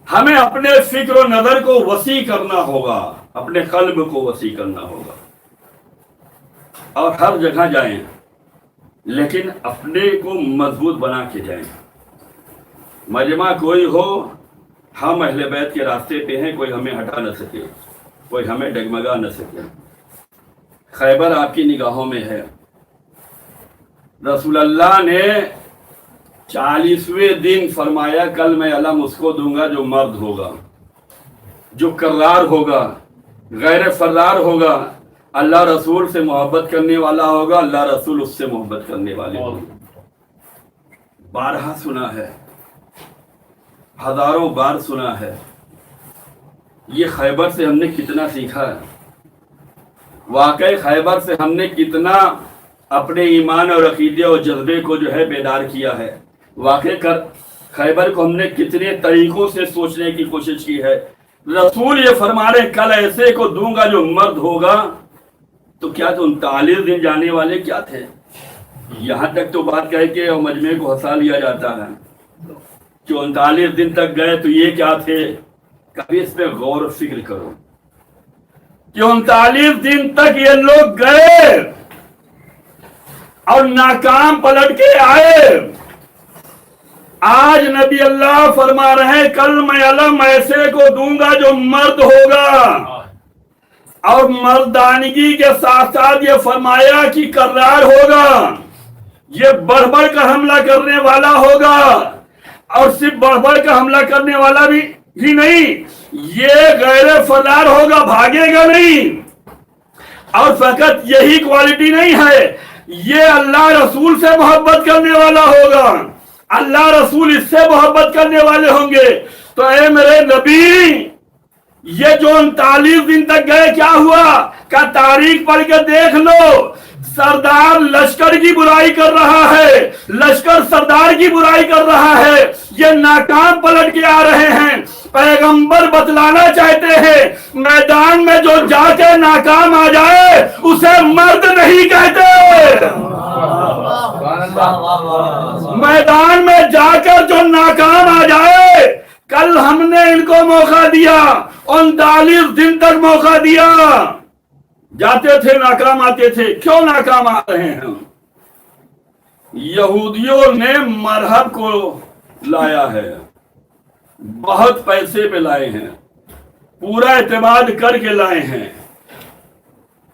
ہمیں اپنے فکر و نظر کو وسیع کرنا ہوگا، اپنے قلب کو وسیع کرنا ہوگا اور ہر جگہ جائیں، لیکن اپنے کو مضبوط بنا کے جائیں. مجمع کوئی ہو، ہم اہل بیت کے راستے پہ ہیں، کوئی ہمیں ہٹا نہ سکے، کوئی ہمیں ڈگمگا نہ سکے. خیبر آپ کی نگاہوں میں ہے. رسول اللہ نے 40ویں دن فرمایا کل میں علم اس کو دوں گا جو مرد ہوگا، جو کرار ہوگا، غیر فرار ہوگا، اللہ رسول سے محبت کرنے والا ہوگا، اللہ رسول اس سے محبت کرنے والے ہوں گے. بارہا سنا ہے، ہزاروں بار سنا ہے. یہ خیبر سے ہم نے کتنا سیکھا ہے. واقعی خیبر سے ہم نے کتنا اپنے ایمان اور عقیدے اور جذبے کو جو ہے بیدار کیا ہے. واقعی خیبر کو ہم نے کتنے طریقوں سے سوچنے کی کوشش کی ہے. رسول یہ فرما رہے کل ایسے کو دوں گا جو مرد ہوگا. تو کیا تو 39 دن جانے والے کیا تھے؟ یہاں تک تو بات کہہ کے اور مجمع کو ہنسا لیا جاتا ہے کہ 39 دن تک گئے تو یہ کیا تھے. کبھی اس پہ غور و فکر کرو کہ 39 دن تک یہ لوگ گئے اور ناکام پلٹ کے آئے. آج نبی اللہ فرما رہے ہیں کل میں علم ایسے کو دوں گا جو مرد ہوگا، اور مردانگی کے ساتھ ساتھ یہ فرمایا کہ کرار ہوگا، یہ بڑھ بڑھ کر حملہ کرنے والا ہوگا. اور صرف بڑھ بڑھ کر حملہ کرنے والا بھی نہیں، یہ غیر فرار ہوگا، بھاگے گا نہیں. اور فقط یہی کوالٹی نہیں ہے، یہ اللہ رسول سے محبت کرنے والا ہوگا، اللہ رسول اس سے محبت کرنے والے ہوں گے. تو اے میرے نبی، یہ جو 39 دن تک گئے کیا ہوا؟ کا تاریخ پڑھ کے دیکھ لو. سردار لشکر کی برائی کر رہا ہے، لشکر سردار کی برائی کر رہا ہے، یہ ناکام پلٹ کے آ رہے ہیں. پیغمبر بتلانا چاہتے ہیں میدان میں جو جا کے ناکام آ جائے اسے مرد نہیں کہتے. میدان میں جا کر جو ناکام آ جائے، کل ہم نے ان کو موقع دیا، 39 دن تک موقع دیا، جاتے تھے ناکام آتے تھے. کیوں ناکام آ رہے ہیں؟ یہودیوں نے مرہب کو لایا ہے، بہت پیسے پہ لائے ہیں، پورا اعتماد کر کے لائے ہیں.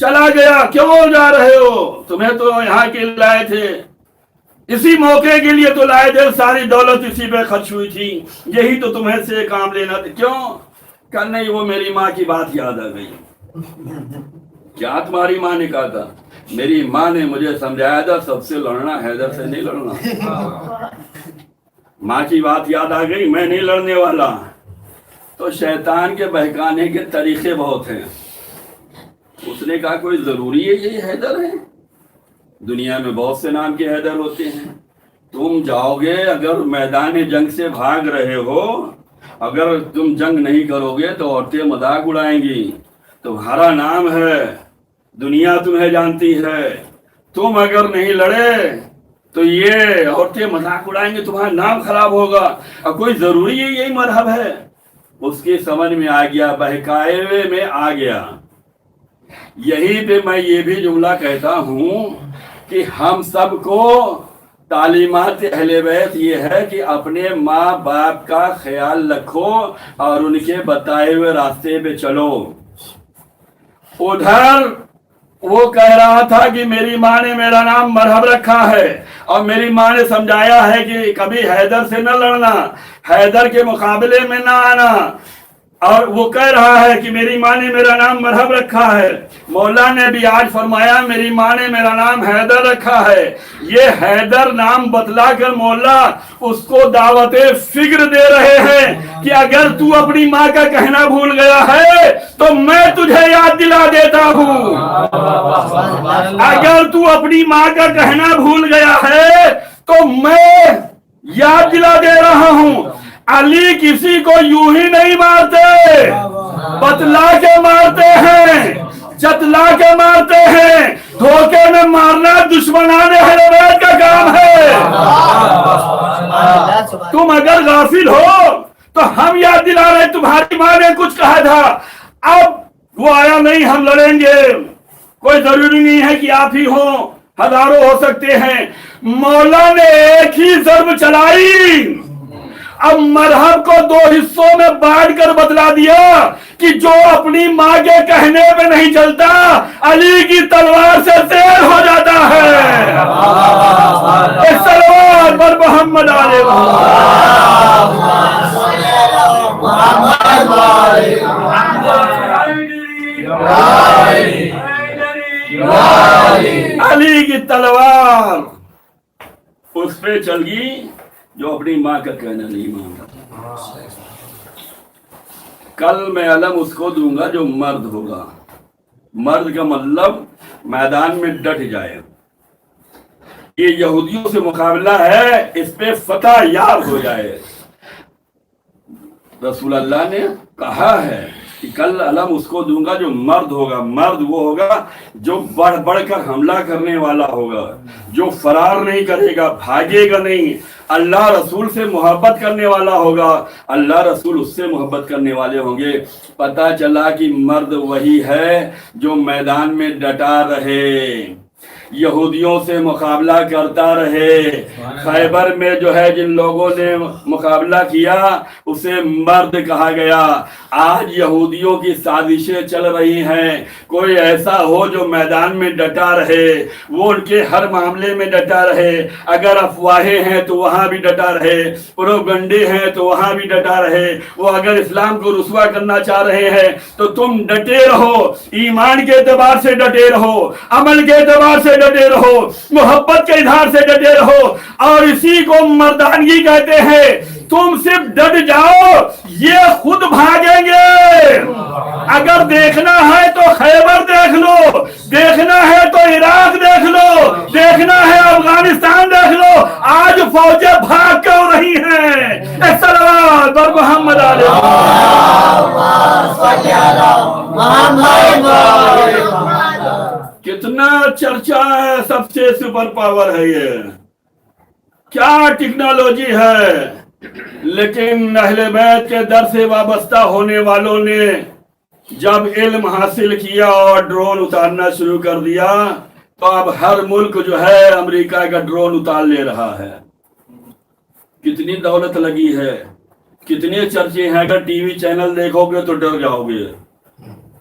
چلا گیا، کیوں جا رہے ہو؟ تمہیں تو یہاں کے لائے تھے، اسی موقع کے لیے تو لائے تھے، ساری دولت اسی پہ خرچ ہوئی تھی، یہی تو تمہیں سے کام لینا تھا، کیوں؟ کہ نہیں وہ میری ماں کی بات یاد آ گئی۔ کیا تمہاری ماں نے کہا تھا؟ میری ماں نے مجھے سمجھایا تھا سب سے لڑنا، حیدر سے نہیں لڑنا۔ ماں کی بات یاد آ گئی، میں نہیں لڑنے والا۔ تو شیطان کے بہکانے کے طریقے بہت ہیں۔ اس نے کہا کوئی ضروری ہے یہ حیدر ہے؟ دنیا میں بہت سے نام کے حیدر ہوتے ہیں، تم جاؤ گے اگر میدان جنگ سے بھاگ رہے ہو، اگر تم جنگ نہیں کرو گے تو عورتیں مذاق اڑائیں گی، تمہارا نام ہے، دنیا تمہیں جانتی ہے، تم اگر نہیں لڑے تو یہ عورتیں مذاق اڑائیں گے، تمہارا نام خراب ہوگا، اور کوئی ضروری ہے یہی مذہب ہے؟ اس کی سمجھ میں آ گیا، بہکائے ہوئے میں آ گیا۔ یہی پہ میں یہ بھی جملہ کہتا ہوں کہ ہم سب کو تعلیمات اہل بیت یہ ہے کہ اپنے ماں باپ کا خیال رکھو اور ان کے بتائے ہوئے راستے پہ چلو۔ ادھر وہ کہہ رہا تھا کہ میری ماں نے میرا نام مرحب رکھا ہے، اور میری ماں نے سمجھایا ہے کہ کبھی حیدر سے نہ لڑنا، حیدر کے مقابلے میں نہ آنا، اور وہ کہہ رہا ہے کہ میری ماں نے میرا نام مرحب رکھا ہے۔ مولا نے بھی آج فرمایا میری ماں نے میرا نام حیدر رکھا ہے۔ یہ حیدر نام بتلا کر مولا اس کو دعوت فکر دے رہے ہیں کہ اگر تو اپنی ماں کا کہنا بھول گیا ہے تو میں تجھے یاد دلا دیتا ہوں۔ اگر تو اپنی ماں کا کہنا بھول گیا ہے تو میں یاد دلا دے رہا ہوں۔ علی کسی کو یوں ہی نہیں مارتے، بتلا کے مارتے ہیں، چتلا کے مارتے ہیں۔ دھوکے میں مارنا دشمنان اہل بیت کا کام ہے۔ تم اگر غافل ہو تو ہم یاد دلا رہے، تمہاری ماں نے کچھ کہا تھا، اب وہ آیا نہیں، ہم لڑیں گے، کوئی ضروری نہیں ہے کہ آپ ہی ہوں، ہزاروں ہو سکتے ہیں۔ مولا نے ایک ہی ضرب چلائی، اب مرحب کو دو حصوں میں بانٹ کر بتلا دیا کہ جو اپنی ماں کے کہنے پہ نہیں چلتا علی کی تلوار سے تیر ہو جاتا ہے۔ صلوات بر محمد علیہ علی کی تلوار اس پہ چل گئی جو اپنی ماں کا کہنا نہیں مانتا۔ کل میں علم اس کو دوں گا جو مرد ہوگا۔ مرد کا مطلب میدان میں ڈٹ جائے۔ یہ یہودیوں سے مقابلہ ہے، اس پہ فتح یاب ہو جائے۔ رسول اللہ نے کہا ہے کہ کل علم اس کو دوں گا جو مرد ہوگا۔ مرد وہ ہوگا جو بڑھ بڑھ کر حملہ کرنے والا ہوگا، جو فرار نہیں کرے گا، بھاگے گا نہیں، اللہ رسول سے محبت کرنے والا ہوگا، اللہ رسول اس سے محبت کرنے والے ہوں گے۔ پتہ چلا کہ مرد وہی ہے جو میدان میں ڈٹا رہے، یہودیوں سے مقابلہ کرتا رہے۔ خیبر میں جو ہے جن لوگوں نے مقابلہ کیا اسے مرد کہا گیا۔ آج یہودیوں کی سازشیں چل رہی ہیں، کوئی ایسا ہو جو میدان میں ڈٹا رہے، وہ ان کے ہر معاملے میں ڈٹا رہے۔ اگر افواہیں ہیں تو وہاں بھی ڈٹا رہے، پروپیگنڈے ہیں تو وہاں بھی ڈٹا رہے۔ وہ اگر اسلام کو رسوا کرنا چاہ رہے ہیں تو تم ڈٹے رہو، ایمان کے اعتبار سے ڈٹے رہو، عمل کے اعتبار سے ڈٹے رہو، محبت کے اظہار سے ڈٹے رہو، اور اسی کو مردانگی کہتے ہیں۔ تم صرف ڈٹ جاؤ، یہ خود بھاگیں گے۔ اگر دیکھنا ہے تو خیبر دیکھ لو، دیکھنا ہے تو عراق دیکھ لو، دیکھنا ہے افغانستان دیکھ لو، آج فوجیں بھاگ کیوں رہی ہیں؟ صلوات بر محمد علیہ کتنا چرچا ہے، سب سے سپر پاور ہے یہ، کیا ٹیکنالوجی ہے، لیکن اہل بیت کے در سے وابستہ ہونے والوں نے جب علم حاصل کیا اور ڈرون اتارنا شروع کر دیا تو اب ہر ملک جو ہے امریکہ کا ڈرون اتار لے رہا ہے۔ کتنی دولت لگی ہے، کتنے چرچے ہیں، اگر ٹی وی چینل دیکھو گے تو ڈر جاؤ گے۔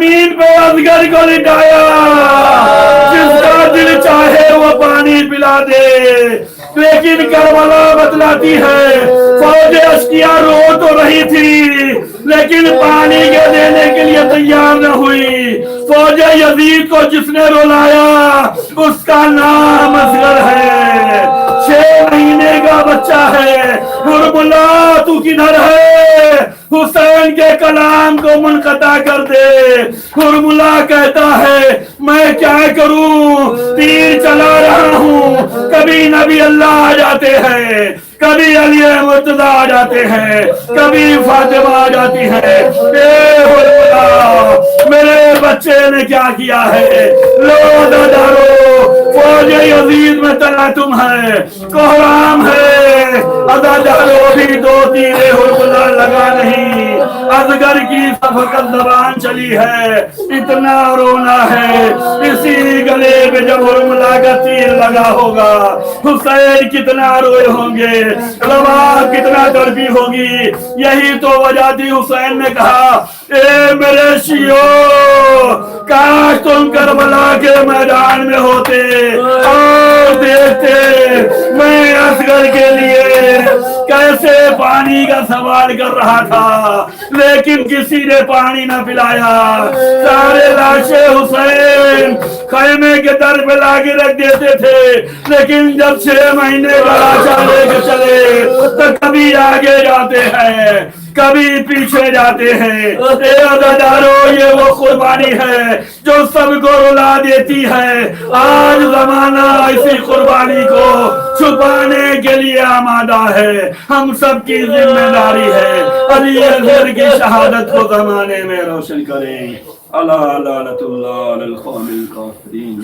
زمین پہ اصغر کو لٹایا، جس کا دل چاہے وہ پانی پلا دے۔ لیکن کربلا بتلاتی ہے فوج اشکیا رو تو رہی تھی لیکن پانی کے دینے کے لیے تیار نہ ہوئی۔ فوج یزید کو جس نے رلایا اس کا نام اصغر ہے، 6 مہینے کا بچہ ہے۔ حرملہ تو کدھر ہے؟ حسین کے کلام کو منقطع کر دے۔ حرملہ کہتا ہے میں کیا کروں، تیر چلا رہا ہوں، کبھی نبی اللہ آ جاتے ہیں، کبھی علی مرتضی آ جاتے ہیں، کبھی فاطمہ آ جاتی ہے۔ اے حرملہ میرے بچے نے کیا کیا ہے؟ لو دادارو فوج یزید میں تلاطم ہے، کوہرام ہے، ادادارو بھی 2 تیرے حرملہ لگا نہیں۔ اصغر کی فقط زبان چلی ہے، اتنا رونا ہے، اسی گلے پہ جب حرملہ کا تیر لگا ہوگا حسین کتنا روئے ہوں گے، روا کتنا تڑپی ہوگی۔ یہی تو وجہ تھی حسین نے کہا اے میرے شیعو کاش تم کربلا کے میدان میں ہوتے اور دیکھتے میں اصغر کے لیے کیسے پانی کا سوال کر رہا تھا، لیکن کسی نے پانی نہ پلایا۔ سارے لاشیں حسین خیمے کے در پہ لا کے رکھ دیتے تھے، لیکن جب 6 مہینے کا لاشا لے کے چلے تو کبھی آگے جاتے ہیں کبھی پیچھے جاتے ہیں۔ اے عزادارو یہ وہ قربانی ہے جو سب کو رلا دیتی ہے۔ آج زمانہ اسی قربانی کو چھپانے کے لیے آمادہ ہے، ہم سب کی ذمہ داری ہے علی اصغر کی شہادت کو زمانے میں روشن کریں۔ اللہ لعنت اللہ علی القوم الکافرین۔